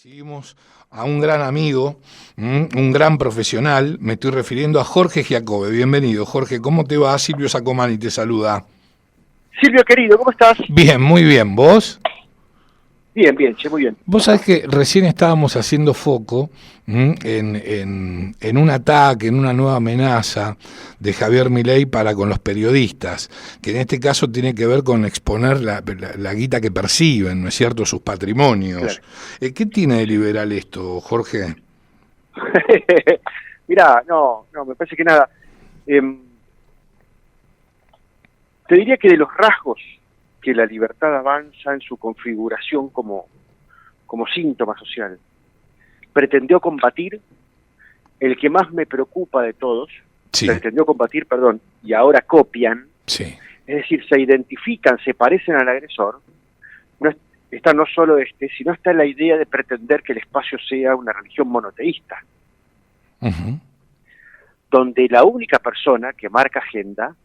Recibimos a un gran amigo, un gran profesional, me estoy refiriendo a Jorge Giacobbe. Bienvenido, Jorge, ¿cómo te va? Silvio Sacomani te saluda. Silvio, querido, ¿cómo estás? Bien, muy bien, ¿vos? Bien, bien, che, muy bien. Vos sabés que recién estábamos haciendo foco en un ataque, en una nueva amenaza de Javier Milei para con los periodistas, que en este caso tiene que ver con exponer la guita que perciben, ¿no es cierto?, sus patrimonios. Claro. ¿Qué tiene de liberal esto, Jorge? Mirá, no, me parece que nada. Te diría que de los rasgos que la libertad avanza en su configuración como síntoma social, pretendió combatir el que más me preocupa de todos, sí. Pretendió combatir, y ahora copian, sí. Es decir, se identifican, se parecen al agresor. Está no solo sino está la idea de pretender que el espacio sea una religión monoteísta, donde la única persona que marca agenda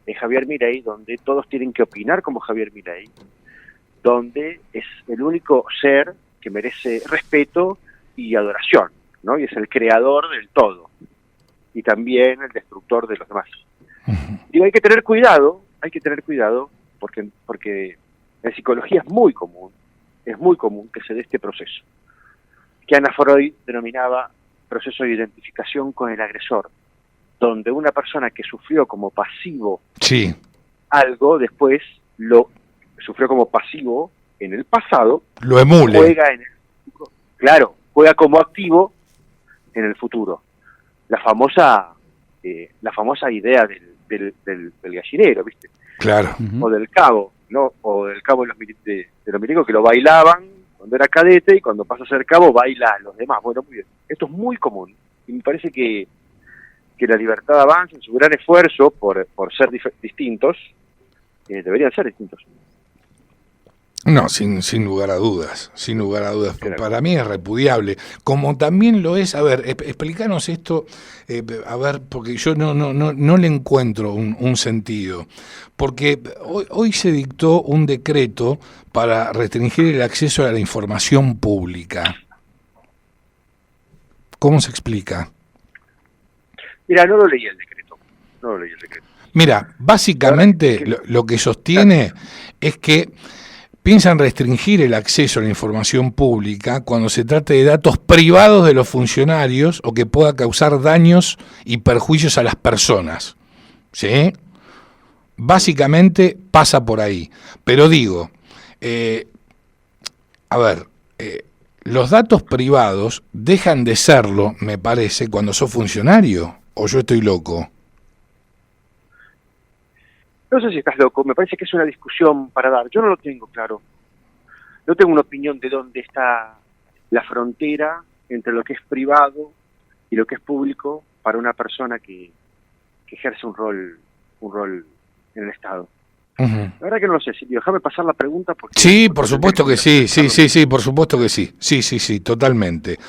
es Javier Milei, donde todos tienen que opinar como Javier Milei, donde es el único ser que merece respeto y adoración, ¿no? Y es el creador del todo, y también el destructor de los demás. Digo, hay que tener cuidado, porque en psicología es muy común que se dé este proceso, que Ana Freud denominaba proceso de identificación con el agresor, donde una persona que sufrió como pasivo algo, después lo sufrió como pasivo en el pasado, lo emule. Juega en el futuro. Claro, juega como activo en el futuro. La famosa idea del gallinero, ¿viste? Claro. O del cabo, ¿no? O del cabo de los milicos que lo bailaban cuando era cadete y cuando pasa a ser cabo baila a los demás. Bueno, muy bien. Esto es muy común y me parece que la libertad avanza en su gran esfuerzo por ser distintos, deberían ser distintos. No, sin lugar a dudas, Claro. Para mí es repudiable, como también lo es, a ver, explícanos esto, a ver, porque yo no le encuentro un sentido, porque hoy se dictó un decreto para restringir el acceso a la información pública. ¿Cómo se explica? Mira, no lo leí el decreto. Mira, básicamente lo que sostiene es que piensan restringir el acceso a la información pública cuando se trate de datos privados de los funcionarios o que pueda causar daños y perjuicios a las personas. ¿Sí? Básicamente pasa por ahí. Pero digo, los datos privados dejan de serlo, me parece, cuando sos funcionario, ¿o yo estoy loco? No sé si estás loco, me parece que es una discusión para dar. Yo no lo tengo claro. No tengo una opinión de dónde está la frontera entre lo que es privado y lo que es público para una persona que ejerce un rol en el Estado. La verdad que no lo sé, Silvio. Déjame pasar la pregunta. Sí, por supuesto que sí, sí, por supuesto que sí. Sí, totalmente.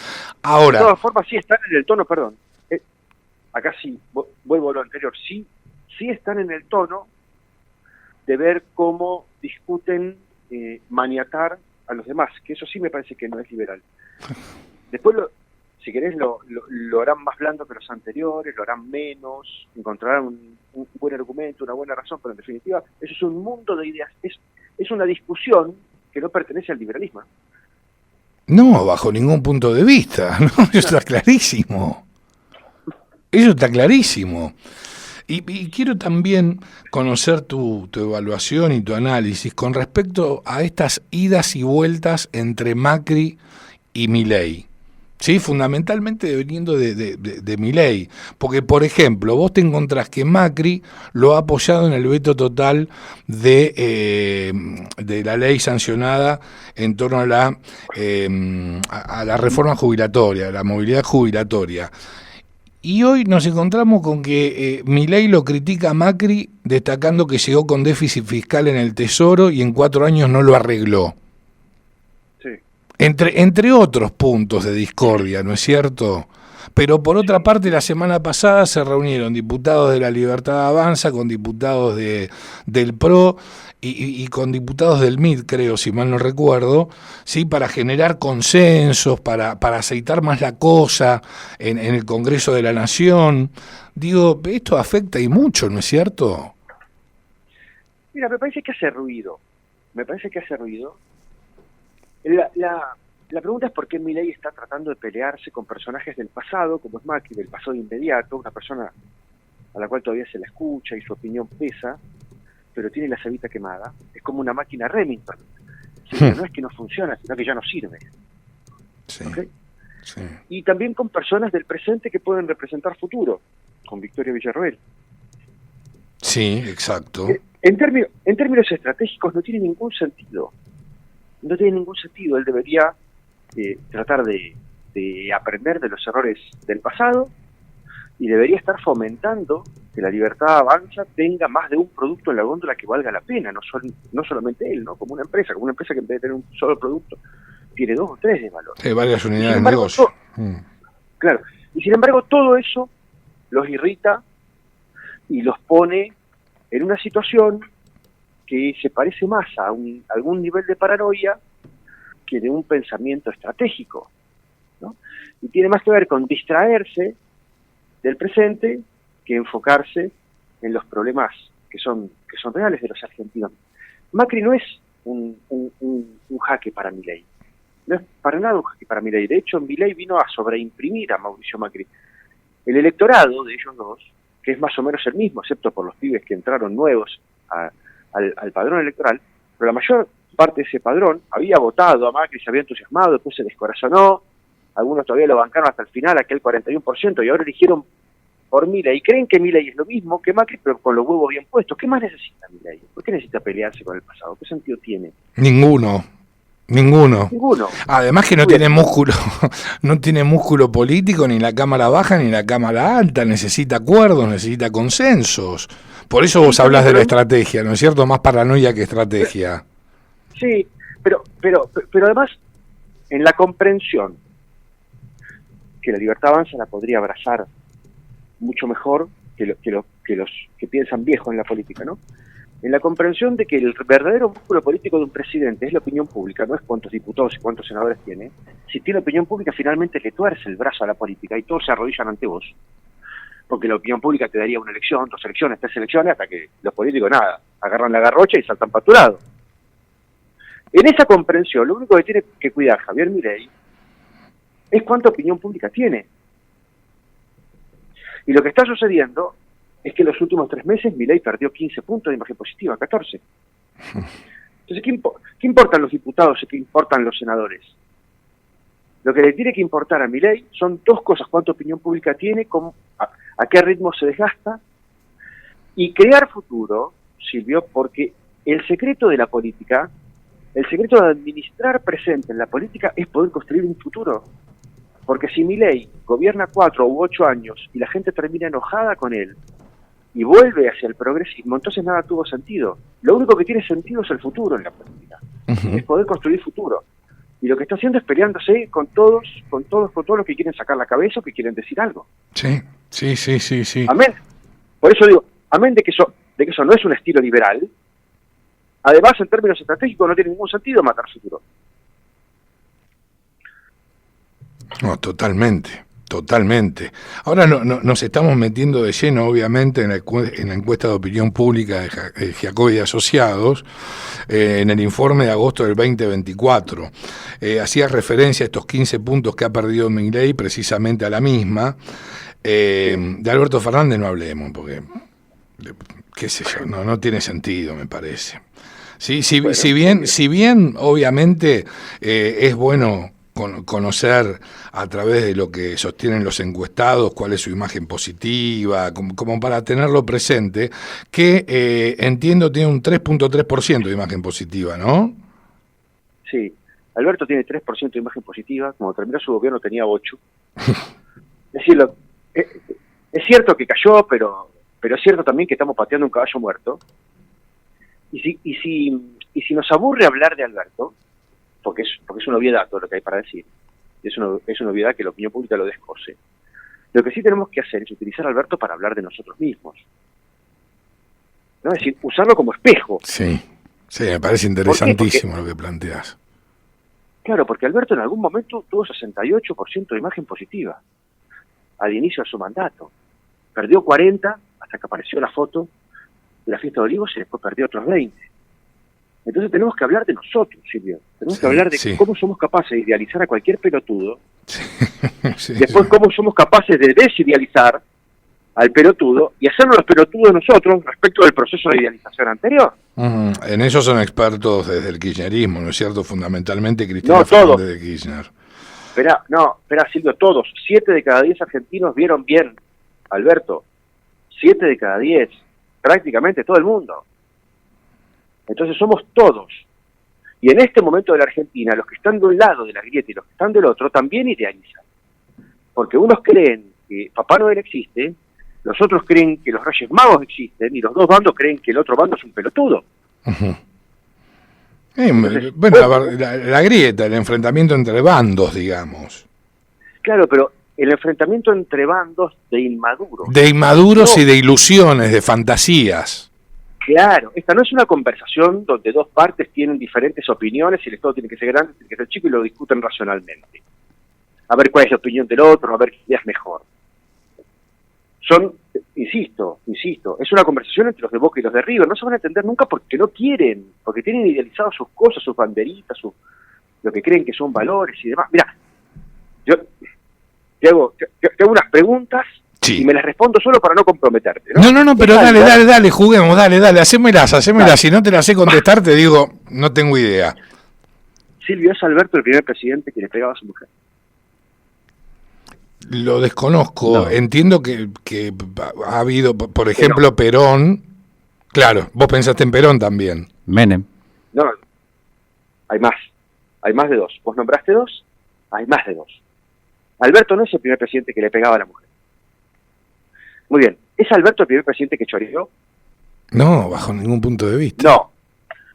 Ahora... De todas formas, sí están en el tono, perdón. Acá sí, vuelvo a lo anterior. Sí están en el tono de ver cómo discuten maniatar a los demás, que eso sí me parece que no es liberal. Después, si querés, lo harán más blando que los anteriores, lo harán menos, encontrarán un buen argumento, una buena razón, pero en definitiva, eso es un mundo de ideas, es una discusión que no pertenece al liberalismo. No, bajo ningún punto de vista, ¿no? Eso está clarísimo. Y quiero también conocer tu evaluación y tu análisis con respecto a estas idas y vueltas entre Macri y Milei. Sí, fundamentalmente viniendo de Milei, porque por ejemplo, vos te encontrás que Macri lo ha apoyado en el veto total de la ley sancionada en torno a la reforma jubilatoria, a la movilidad jubilatoria. Y hoy nos encontramos con que Milei lo critica a Macri destacando que llegó con déficit fiscal en el Tesoro y en 4 años no lo arregló. Sí. Entre otros puntos de discordia, ¿no es cierto? Pero por otra parte, la semana pasada se reunieron diputados de la Libertad Avanza con diputados del PRO y con diputados del MID, creo, si mal no recuerdo, ¿sí? Para generar consensos, para aceitar más la cosa en el Congreso de la Nación. Digo, esto afecta y mucho, ¿no es cierto? Mira, me parece que hace ruido. La pregunta es por qué Milei está tratando de pelearse con personajes del pasado, como es Macri, del pasado inmediato, una persona a la cual todavía se la escucha y su opinión pesa, pero tiene la cebita quemada. Es como una máquina Remington. Sí, no es que no funciona, sino que ya no sirve. Sí, ¿Okay? sí. Y también con personas del presente que pueden representar futuro, con Victoria Villarroel. Sí, exacto. En términos estratégicos no tiene ningún sentido. No tiene ningún sentido. Él debería tratar de aprender de los errores del pasado y debería estar fomentando que la Libertad Avanza tenga más de un producto en la góndola que valga la pena, no solamente él, ¿no? Como una empresa que en vez de tener un solo producto tiene 2 o 3 de valor. Varias unidades de negocio. Claro, y sin embargo todo eso los irrita y los pone en una situación que se parece más a algún nivel de paranoia que de un pensamiento estratégico, ¿no? Y tiene más que ver con distraerse del presente que enfocarse en los problemas que son reales de los argentinos. Macri no es un jaque para Milei, no es para nada un jaque para Milei. De hecho, Milei vino a sobreimprimir a Mauricio Macri. El electorado de ellos dos, que es más o menos el mismo, excepto por los pibes que entraron nuevos al padrón electoral, pero la mayor parte de ese padrón había votado a Macri, se había entusiasmado, después se descorazonó, algunos todavía lo bancaron hasta el final, aquel 41%, y ahora eligieron por Milei, y creen que Milei es lo mismo que Macri, pero con los huevos bien puestos. ¿Qué más necesita Milei? ¿Por qué necesita pelearse con el pasado? ¿Qué sentido tiene? Ninguno. Además que no tiene músculo, no tiene músculo político ni la Cámara Baja ni la Cámara Alta, necesita acuerdos, necesita consensos. Por eso vos hablás de la estrategia, ¿no es cierto? Más paranoia que estrategia. Sí, pero además, en la comprensión que la Libertad Avanza la podría abrazar mucho mejor que los que piensan viejos en la política, ¿no? En la comprensión de que el verdadero músculo político de un presidente es la opinión pública, no es cuántos diputados y cuántos senadores tiene. Si tiene opinión pública, finalmente le tuerce el brazo a la política y todos se arrodillan ante vos. Porque la opinión pública te daría una elección, 2 elecciones, 3 elecciones, hasta que los políticos nada, agarran la garrocha y saltan para tu lado. En esa comprensión, lo único que tiene que cuidar Javier Milei es cuánta opinión pública tiene. Y lo que está sucediendo es que en los últimos 3 meses Milei perdió 15 puntos de imagen positiva, 14. Entonces, ¿qué importan los diputados y qué importan los senadores? Lo que le tiene que importar a Milei son 2 cosas: cuánta opinión pública tiene, a qué ritmo se desgasta, y crear futuro, Silvio, porque el secreto de la política, el secreto de administrar presente en la política es poder construir un futuro. Porque si Milei gobierna 4 u 8 años y la gente termina enojada con él y vuelve hacia el progresismo, entonces nada tuvo sentido. Lo único que tiene sentido es el futuro en la política, es poder construir futuro. Y lo que está haciendo es peleándose con todos los que quieren sacar la cabeza o que quieren decir algo. Sí. Amén. Por eso digo, amén de que eso no es un estilo liberal, además en términos estratégicos no tiene ningún sentido matar futuro. No, totalmente. Ahora nos estamos metiendo de lleno, obviamente, en la encuesta de opinión pública de Giacobbe y Asociados, en el informe de agosto del 2024. Hacía referencia a estos 15 puntos que ha perdido Milei, precisamente a la misma. De Alberto Fernández no hablemos, porque, qué sé yo, no tiene sentido, me parece. Sí, si bien obviamente es bueno conocer a través de lo que sostienen los encuestados cuál es su imagen positiva, como para tenerlo presente, que entiendo tiene un 3.3% de imagen positiva, ¿no? Sí, Alberto tiene 3% de imagen positiva, cuando terminó su gobierno tenía 8%. Es decir, es cierto que cayó, pero es cierto también que estamos pateando un caballo muerto. Y si nos aburre hablar de Alberto, porque es una obviedad todo lo que hay para decir, es una obviedad que la opinión pública lo descoce. Lo que sí tenemos que hacer es utilizar a Alberto para hablar de nosotros mismos, ¿no? Es decir, usarlo como espejo. Sí, sí, me parece interesantísimo lo que planteas. Claro, porque Alberto en algún momento tuvo 68% de imagen positiva al inicio de su mandato. Perdió 40 hasta que apareció la foto de la fiesta de Olivos y después perdió otros 20. Entonces tenemos que hablar de nosotros, Silvio. Tenemos que hablar de cómo somos capaces de idealizar a cualquier pelotudo. Después cómo somos capaces de desidealizar al pelotudo y hacernos los pelotudos nosotros respecto del proceso de idealización anterior. En eso son expertos desde el kirchnerismo, ¿no es cierto? Fundamentalmente Cristina Fernández de Kirchner. Espera, Silvio, todos. 7 de cada 10 argentinos vieron bien, Alberto. 7 de cada 10. Prácticamente todo el mundo. Entonces somos todos. Y en este momento de la Argentina, los que están de un lado de la grieta y los que están del otro también idealizan. Porque unos creen que Papá Noel existe, los otros creen que los Reyes Magos existen, y los dos bandos creen que el otro bando es un pelotudo. Entonces, la grieta, el enfrentamiento entre bandos, digamos. Claro, pero el enfrentamiento entre bandos de inmaduros. De inmaduros y de ilusiones, de fantasías. Claro, esta no es una conversación donde dos partes tienen diferentes opiniones y el Estado tiene que ser grande, tiene que ser chico y lo discuten racionalmente. A ver cuál es la opinión del otro, a ver qué idea es mejor. Insisto, es una conversación entre los de Boca y los de River. No se van a entender nunca porque no quieren, porque tienen idealizadas sus cosas, sus banderitas, lo que creen que son valores y demás. Mira, yo te hago unas preguntas. Sí. Y me las respondo solo para no comprometerte, ¿no? No, pero dale, juguemos, dale, hacémelas. Si no te las sé contestar, te digo, no tengo idea. Silvio, ¿es Alberto el primer presidente que le pegaba a su mujer? Lo desconozco. No. Entiendo que ha habido, por ejemplo, Perón. Claro, vos pensaste en Perón también. Menem. No, hay más de 2. Vos nombraste 2, hay más de 2. Alberto no es el primer presidente que le pegaba a la mujer. Muy bien, ¿es Alberto el primer presidente que choreó? No, bajo ningún punto de vista. No.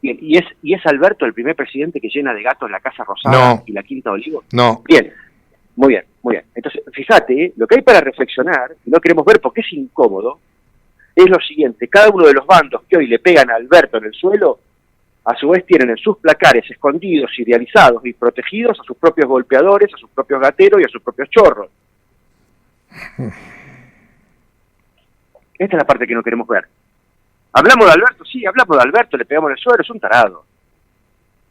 Bien, ¿y es Alberto el primer presidente que llena de gatos la Casa Rosada y la Quinta de Olivos? No. Bien, muy bien. Entonces, fíjate, lo que hay para reflexionar, y no queremos ver porque es incómodo, es lo siguiente: cada uno de los bandos que hoy le pegan a Alberto en el suelo, a su vez tienen en sus placares escondidos, idealizados y protegidos a sus propios golpeadores, a sus propios gateros y a sus propios chorros. Esta es la parte que no queremos ver. ¿Hablamos de Alberto? Sí, hablamos de Alberto, le pegamos en el suelo, es un tarado.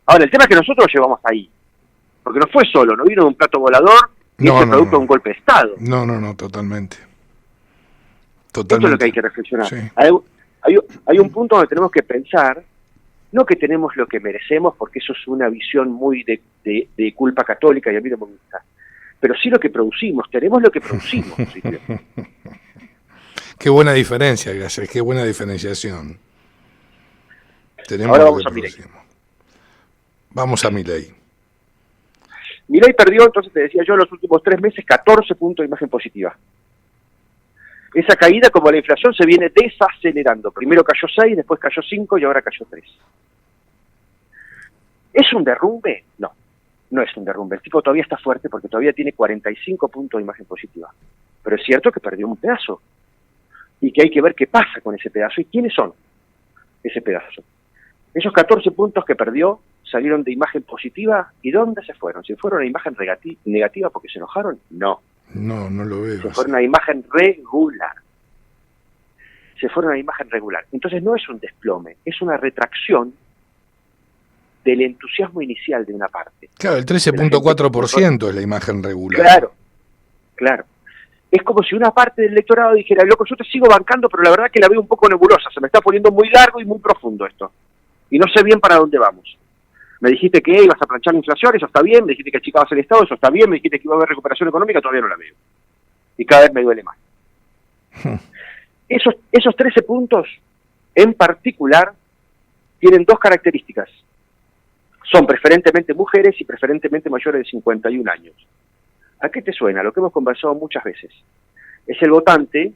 Ahora, el tema es que nosotros lo llevamos ahí. Porque no fue solo, no vino de un plato volador y es el producto de un golpe de Estado. No, totalmente. Esto es lo que hay que reflexionar. Sí. Hay un punto donde tenemos que pensar, no que tenemos lo que merecemos, porque eso es una visión muy de culpa católica y a mí no me gusta, pero sí lo que producimos, tenemos lo que producimos. ¿Sí? Qué buena diferencia, gracias, qué buena diferenciación. Tenemos ahora vamos a Milei. Vamos a Milei. Milei perdió, entonces te decía yo, en los últimos 3 meses 14 puntos de imagen positiva. Esa caída, como la inflación, se viene desacelerando. Primero cayó 6, después cayó 5 y ahora cayó 3. ¿Es un derrumbe? No es un derrumbe. El tipo todavía está fuerte porque todavía tiene 45 puntos de imagen positiva. Pero es cierto que perdió un pedazo. Y que hay que ver qué pasa con ese pedazo y quiénes son ese pedazo. Esos 14 puntos que perdió salieron de imagen positiva, ¿y dónde se fueron? ¿Se fueron a imagen negativa porque se enojaron? No. No lo veo. Se fueron a imagen regular. Entonces no es un desplome, es una retracción del entusiasmo inicial de una parte. Claro, el 13.4% es la imagen regular. Claro. Es como si una parte del electorado dijera, loco, yo te sigo bancando, pero la verdad que la veo un poco nebulosa, se me está poniendo muy largo y muy profundo esto. Y no sé bien para dónde vamos. Me dijiste que ibas a planchar la inflación, eso está bien, me dijiste que achicabas el Estado, eso está bien, me dijiste que iba a haber recuperación económica, todavía no la veo. Y cada vez me duele más. Esos 13 puntos, en particular, tienen 2 características. Son preferentemente mujeres y preferentemente mayores de 51 años. ¿A qué te suena? Lo que hemos conversado muchas veces. Es el votante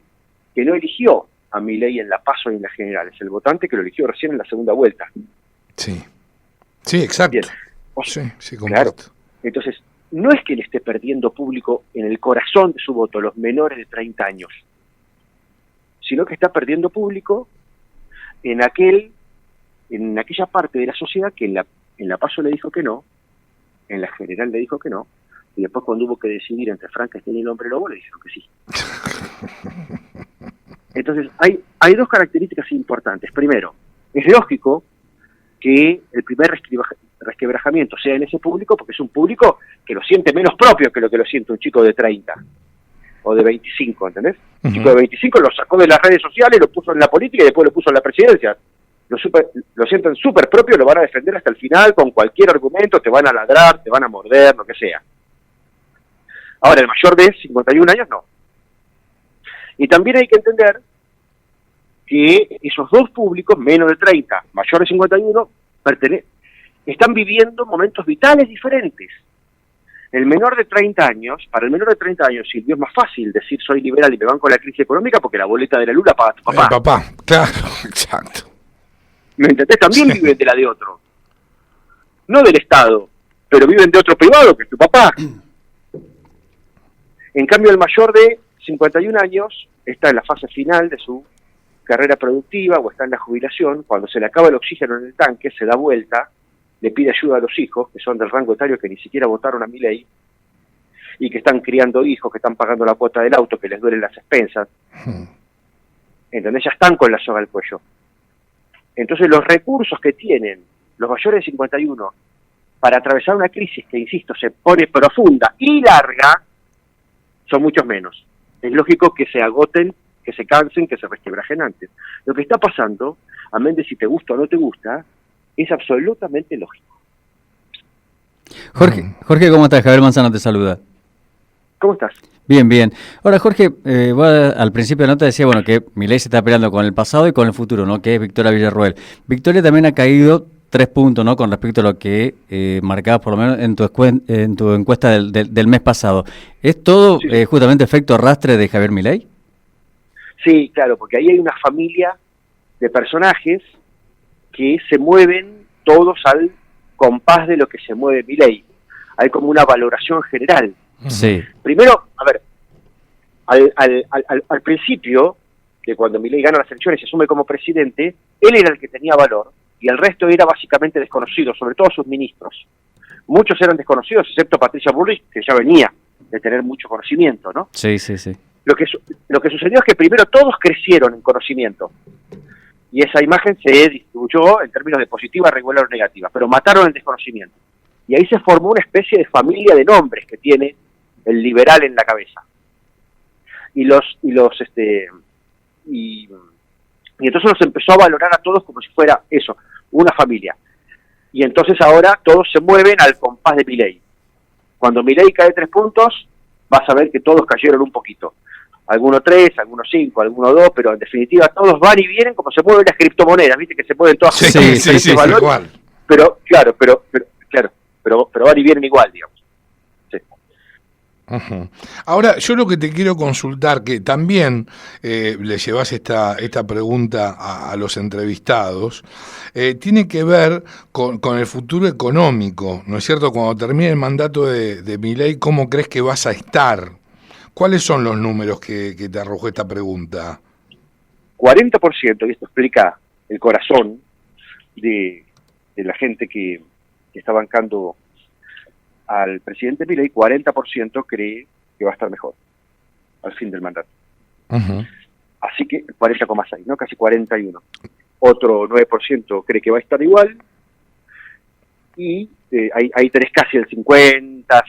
que no eligió a Milei en la PASO y en la general, es el votante que lo eligió recién en la segunda vuelta. Sí, exacto. Bien. Sí, comparto. Claro. Entonces, no es que él esté perdiendo público en el corazón de su voto, los menores de 30 años, sino que está perdiendo público en aquella parte de la sociedad que en la PASO le dijo que no, en la general le dijo que no, y después cuando hubo que decidir entre Frankenstein y el hombre lobo le dijeron que sí. Entonces hay dos características importantes. Primero, es lógico que el primer resquebrajamiento sea en ese público, porque es un público que lo siente menos propio que lo siente un chico de 30 o de 25, ¿entendés? Un chico de 25 lo sacó de las redes sociales, lo puso en la política y después lo puso en la presidencia. Lo sienten súper propio, lo van a defender hasta el final con cualquier argumento, te van a ladrar, te van a morder, lo que sea. Ahora, el mayor de 51 años no. Y también hay que entender que esos dos públicos, menos de 30, mayor de 51, están viviendo momentos vitales diferentes. Para el menor de 30 años, Silvio, es más fácil decir soy liberal y me banco la crisis económica porque la boleta de la luz la paga tu papá. El papá, claro, exacto. ¿Me entendés? También viven de la de otro. No del Estado, pero viven de otro privado que es tu papá. En cambio, el mayor de 51 años está en la fase final de su carrera productiva o está en la jubilación. Cuando se le acaba el oxígeno en el tanque, se da vuelta, le pide ayuda a los hijos, que son del rango etario que ni siquiera votaron a Milei, y que están criando hijos, que están pagando la cuota del auto, que les duelen las expensas. Entonces ya están con la soga al cuello. Entonces los recursos que tienen los mayores de 51 para atravesar una crisis que, insisto, se pone profunda y larga, son muchos menos. Es lógico que se agoten, que se cansen, que se resquebrajen antes. Lo que está pasando, amén de si te gusta o no te gusta, es absolutamente lógico. Jorge, ¿cómo estás? Javier Manzano te saluda. ¿Cómo estás? Bien, bien. Ahora, Jorge, vos al principio de la nota decía, bueno, que Milei se está peleando con el pasado y con el futuro, ¿no? Que es Victoria Villarroel. Victoria también ha caído 3 puntos, ¿no? Con respecto a lo que marcabas por lo menos en tu encuesta del mes pasado. ¿Es todo Sí. Justamente efecto arrastre de Javier Milei? Sí, claro, porque ahí hay una familia de personajes que se mueven todos al compás de lo que se mueve Milei. Hay como una valoración general. Sí. Primero, a ver, al principio, que cuando Milei gana las elecciones y se asume como presidente, él era el que tenía valor y el resto era básicamente desconocido, sobre todo sus ministros. Muchos eran desconocidos, excepto Patricia Bullrich, que ya venía de tener mucho conocimiento, ¿no? Sí, sí, sí. Lo que sucedió es que primero todos crecieron en conocimiento y esa imagen se distribuyó en términos de positiva, regular o negativa, pero mataron el desconocimiento. Y ahí se formó una especie de familia de nombres que tiene el liberal en la cabeza. Y entonces los empezó a valorar a todos como si fuera eso, una familia. Y entonces ahora todos se mueven al compás de Milei. Cuando Milei cae 3 puntos, vas a ver que todos cayeron un poquito. Algunos 3, algunos 5, algunos 2, pero en definitiva todos van y vienen como se mueven las criptomonedas, viste que se mueven todas Sí, con sí, diferentes sí, valores, igual. pero van y vienen igual, digamos. Sí. Ujú. Ahora, yo lo que te quiero consultar, que también le llevas esta pregunta a los entrevistados, tiene que ver con el futuro económico, ¿no es cierto? Cuando termine el mandato de Milei, ¿cómo crees que vas a estar? ¿Cuáles son los números que te arrojó esta pregunta? 40%, y esto explica el corazón de la gente que está bancando al presidente Milei, 40% cree que va a estar mejor al fin del mandato. Uh-huh. Así que 40,6, ¿no? Casi 41. Otro 9% cree que va a estar igual. Y ahí tenés casi el 50,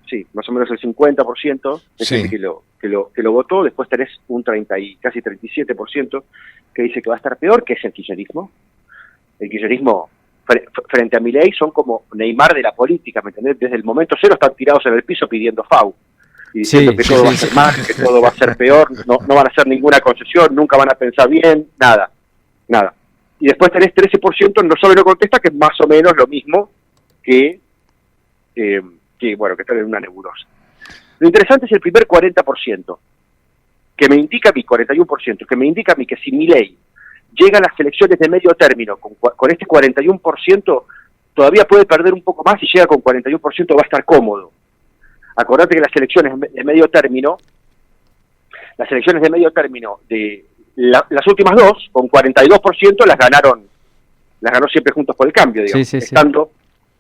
sí, más o menos el 50% de Sí. gente que lo votó. Después tenés un 30 y casi 37% que dice que va a estar peor, que es el kirchnerismo. El kirchnerismo frente a Milei son como Neymar de la política, ¿me entendés? Desde el momento cero están tirados en el piso pidiendo FAU y diciendo que todo va a ser mal, que todo va a ser peor, no van a hacer ninguna concesión, nunca van a pensar bien, nada. Y después tenés 13% no sabe, no contesta, que es más o menos lo mismo que estar en una nebulosa. Lo interesante es el primer 40%, que me indica a mí, 41%, que me indica a mí que si Milei llega a las elecciones de medio término con este 41%, todavía puede perder un poco más y llega con 41%, va a estar cómodo. Acordate que las elecciones de medio término, las últimas dos, con 42% las ganó siempre Juntos por el Cambio, digamos, Sí. estando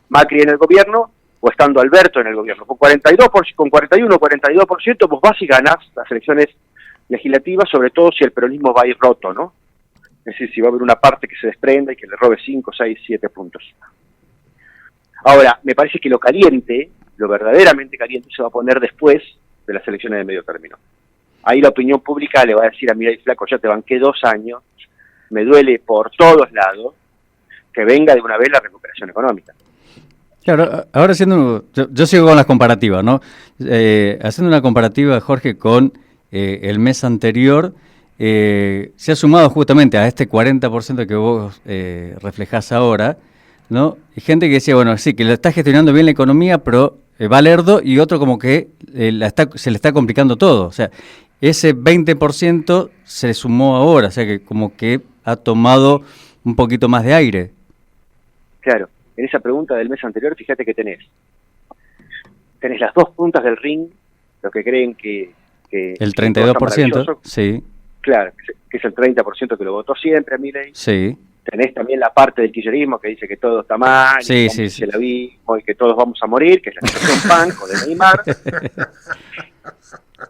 Macri en el gobierno o estando Alberto en el gobierno. Con 41 o 42% vos vas y ganás las elecciones legislativas, sobre todo si el peronismo va a ir roto, ¿no? Es decir, si va a haber una parte que se desprenda y que le robe 5, 6, 7 puntos. Ahora, me parece que lo verdaderamente caliente, se va a poner después de las elecciones de medio término. Ahí la opinión pública le va a decir a Milei: flaco, ya te banqué 2 años, me duele por todos lados, que venga de una vez la recuperación económica. Claro, ahora yo sigo con las comparativas, ¿no? Haciendo una comparativa, Jorge, con el mes anterior, se ha sumado justamente a este 40% que vos reflejás ahora, ¿no? Y gente que decía, bueno, sí, que lo está gestionando bien la economía, pero va lerdo, y otro como que se le está complicando todo. O sea, ese 20% se le sumó ahora, o sea, que como que ha tomado un poquito más de aire. Claro, en esa pregunta del mes anterior, fíjate que tenés las dos puntas del ring, los que creen que el 32%, sí. Claro, que es el 30% que lo votó siempre a Milei. Sí. Tenés también la parte del kirchnerismo que dice que todo está mal, sí. el abismo y que todos vamos a morir, que es la situación Panco de Neymar.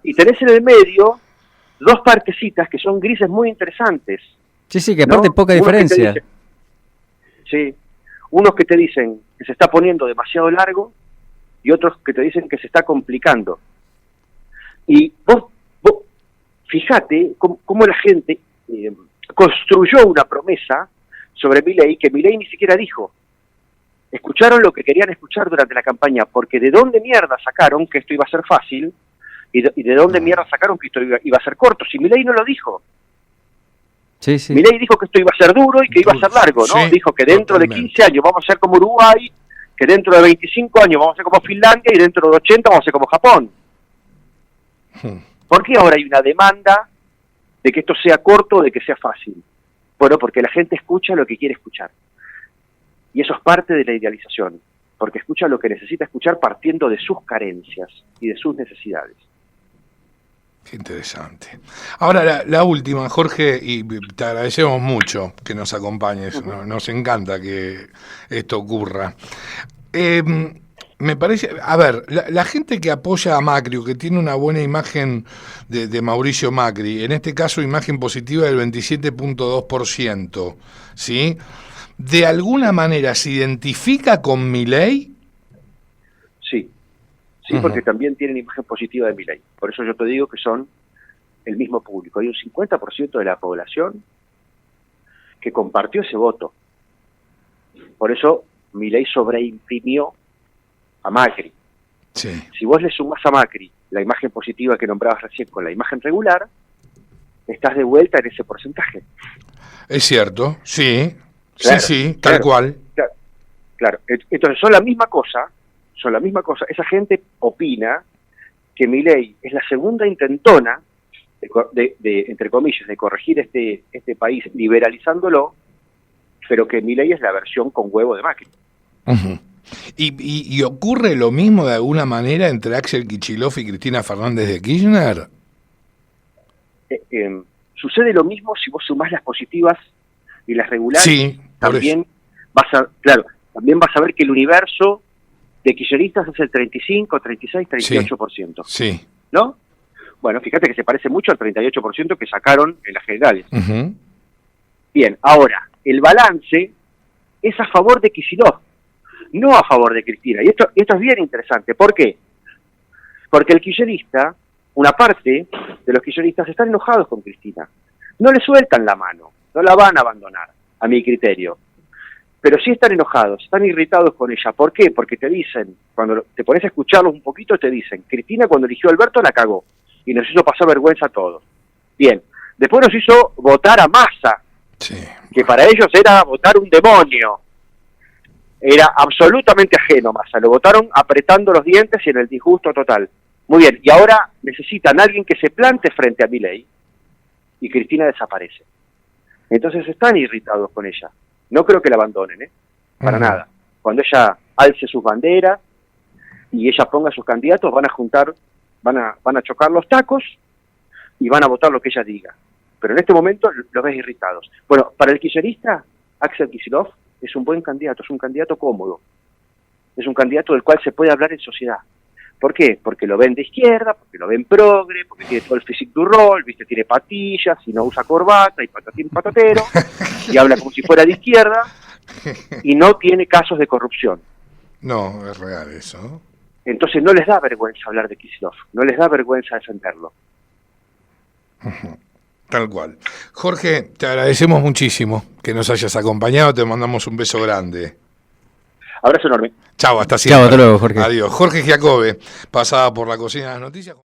Y tenés en el medio dos partecitas que son grises muy interesantes. Sí, que aparte, ¿no? Poca diferencia. Unos que te dicen que se está poniendo demasiado largo y otros que te dicen que se está complicando. Y vos fíjate cómo la gente construyó una promesa sobre Milei que Milei ni siquiera dijo. Escucharon lo que querían escuchar durante la campaña, porque ¿de dónde mierda sacaron que esto iba a ser fácil? ¿Y de dónde mierda sacaron que esto iba a ser corto? Si Milei no lo dijo. Sí. Milei dijo que esto iba a ser duro y que iba a ser largo, ¿no? Sí, dijo que dentro de 15 años vamos a ser como Uruguay, que dentro de 25 años vamos a ser como Finlandia y dentro de 80 vamos a ser como Japón. ¿Por qué ahora hay una demanda de que esto sea corto o de que sea fácil? Bueno, porque la gente escucha lo que quiere escuchar. Y eso es parte de la idealización, porque escucha lo que necesita escuchar partiendo de sus carencias y de sus necesidades. Qué interesante. Ahora la última, Jorge, y te agradecemos mucho que nos acompañes, nos encanta que esto ocurra. Me parece, a ver, la gente que apoya a Macri o que tiene una buena imagen de Mauricio Macri, en este caso imagen positiva del 27.2%, ¿sí? ¿De alguna manera se identifica con Milei? Sí, porque también tienen imagen positiva de Milei. Por eso yo te digo que son el mismo público. Hay un 50% de la población que compartió ese voto. Por eso Milei sobreimprimió a Macri. Sí. Si vos le sumás a Macri la imagen positiva que nombrabas recién con la imagen regular, estás de vuelta en ese porcentaje. Es cierto, sí, claro, sí, tal cual. Claro, entonces son la misma cosa. Esa gente opina que Milei es la segunda intentona de entre comillas, de corregir este país liberalizándolo, pero que Milei es la versión con huevo de Macri. Uh-huh. ¿Y ocurre lo mismo de alguna manera entre Axel Kicillof y Cristina Fernández de Kirchner? Sucede lo mismo si vos sumás las positivas y las regulares. Sí, también vas a ver que el universo de kirchneristas es el 35, 36, 38%. Sí. ¿No? Bueno, fíjate que se parece mucho al 38% que sacaron en las generales. Uh-huh. Bien, ahora, el balance es a favor de Kicillof, no a favor de Cristina. Y esto es bien interesante. ¿Por qué? Porque el kirchnerista, una parte de los kirchneristas están enojados con Cristina. No le sueltan la mano, no la van a abandonar, a mi criterio. Pero sí están enojados, están irritados con ella. ¿Por qué? Porque te dicen, cuando te pones a escucharlos un poquito, te dicen, Cristina cuando eligió a Alberto la cagó y nos hizo pasar vergüenza a todos. Bien, después nos hizo votar a Massa, que para ellos era votar un demonio. Era absolutamente ajeno Massa, lo votaron apretando los dientes y en el disgusto total. Muy bien, y ahora necesitan a alguien que se plante frente a Milei y Cristina desaparece. Entonces están irritados con ella. No creo que la abandonen, para nada. cuando ella alce sus banderas y ella ponga sus candidatos, van a juntar, van a chocar los tacos y van a votar lo que ella diga. Pero en este momento los ves irritados. Bueno, para el kirchnerista, Axel Kicillof es un buen candidato, es un candidato cómodo, es un candidato del cual se puede hablar en sociedad. ¿Por qué? Porque lo ven de izquierda, porque lo ven progre, porque tiene todo el physique du rol, ¿viste? Tiene patillas y no usa corbata y patatín patatero, y habla como si fuera de izquierda, y no tiene casos de corrupción. No, es real eso, ¿no? Entonces no les da vergüenza hablar de Kicillof, no les da vergüenza defenderlo. Tal cual. Jorge, te agradecemos muchísimo que nos hayas acompañado, te mandamos un beso grande. Abrazo enorme. Chao, hasta siempre. Chao, hasta luego, Jorge. Adiós. Jorge Giacobbe pasaba por la cocina de las noticias.